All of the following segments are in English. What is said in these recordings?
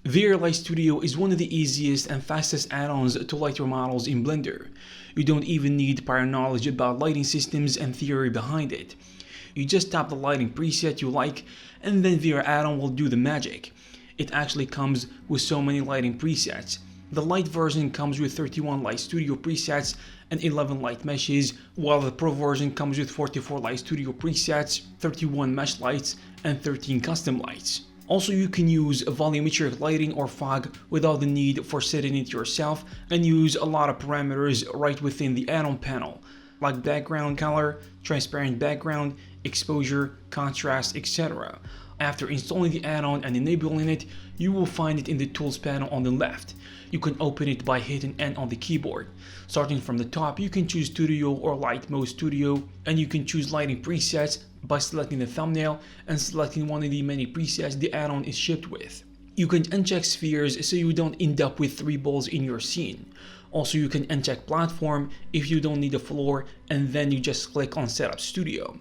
Vera Light Studio is one of the easiest and fastest add-ons to light your models in Blender. You don't even need prior knowledge about lighting systems and theory behind it. You just tap the lighting preset you like, and then Vera add-on will do the magic. It actually comes with so many lighting presets. The light version comes with 31 Light Studio presets and 11 light meshes, while the Pro version comes with 44 Light Studio presets, 31 mesh lights, and 13 custom lights. Also, you can use volumetric lighting or fog without the need for setting it yourself, and use a lot of parameters right within the add-on panel, like background color, transparent background, exposure, contrast, etc. After installing the add-on and enabling it, you will find it in the Tools panel on the left. You can open it by hitting N on the keyboard. Starting from the top, you can choose Studio or Light Mode Studio, and you can choose lighting presets by selecting the thumbnail and selecting one of the many presets the add-on is shipped with. You can uncheck spheres so you don't end up with 3 balls in your scene. Also, you can uncheck platform if you don't need a floor, and then you just click on Setup Studio.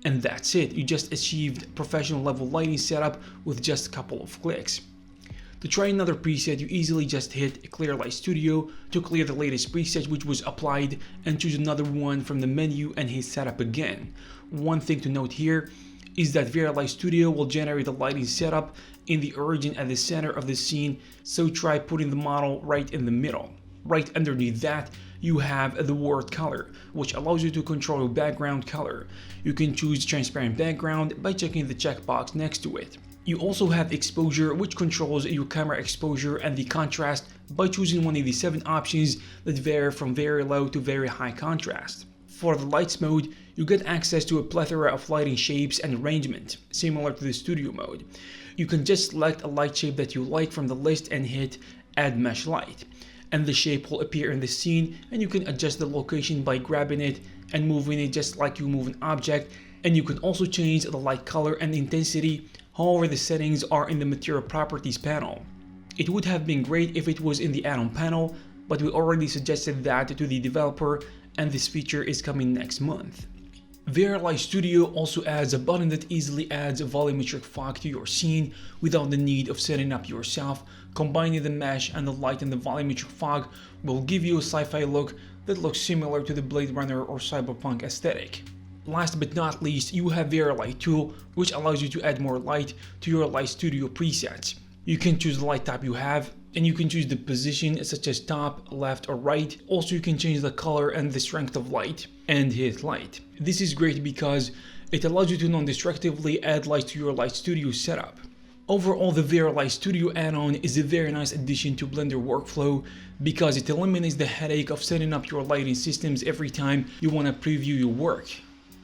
And that's it, you just achieved professional level lighting setup with just a couple of clicks. To try another preset, you easily just hit Clear Light Studio to clear the latest preset which was applied, and choose another one from the menu and hit Setup again. One thing to note here is that Vera Light Studio will generate the lighting setup in the origin at the center of the scene, so try putting the model right in the middle. Right underneath that, you have the word color, which allows you to control your background color. You can choose transparent background by checking the checkbox next to it. You also have exposure, which controls your camera exposure, and the contrast by choosing one of the 7 options that vary from very low to very high contrast. For the lights mode, you get access to a plethora of lighting shapes and arrangement, similar to the studio mode. You can just select a light shape that you like from the list and hit Add Mesh Light, and the shape will appear in the scene, and you can adjust the location by grabbing it and moving it just like you move an object. And you can also change the light color and intensity. However, the settings are in the Material Properties panel. It would have been great if it was in the add-on panel, but we already suggested that to the developer, and this feature is coming next month. Vera Light Studio also adds a button that easily adds a volumetric fog to your scene without the need of setting up yourself. Combining the mesh and the light and the volumetric fog will give you a sci-fi look that looks similar to the Blade Runner or Cyberpunk aesthetic. Last but not least, you have Vera Light Tool, which allows you to add more light to your Light Studio presets. You can choose the light type you have, and you can choose the position such as top, left, or right. Also, you can change the color and the strength of light, and hit light. This is great because it allows you to non-destructively add light to your Light Studio setup. Overall, the Vera Light Studio add-on is a very nice addition to Blender workflow because it eliminates the headache of setting up your lighting systems every time you want to preview your work.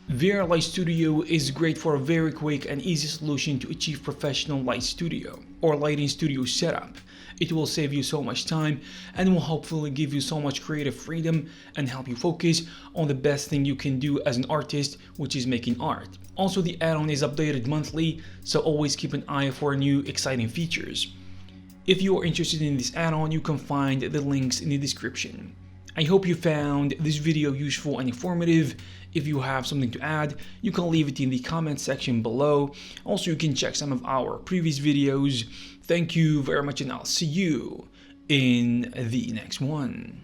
Vera Light Studio is great for a very quick and easy solution to achieve professional light studio or lighting studio setup. It will save you so much time and will hopefully give you so much creative freedom and help you focus on the best thing you can do as an artist, which is making art. Also, the add-on is updated monthly, so always keep an eye for new exciting features. If you are interested in this add-on, you can find the links in the description. I hope you found this video useful and informative. If you have something to add, you can leave it in the comment section below. Also, you can check some of our previous videos. Thank you very much, and I'll see you in the next one.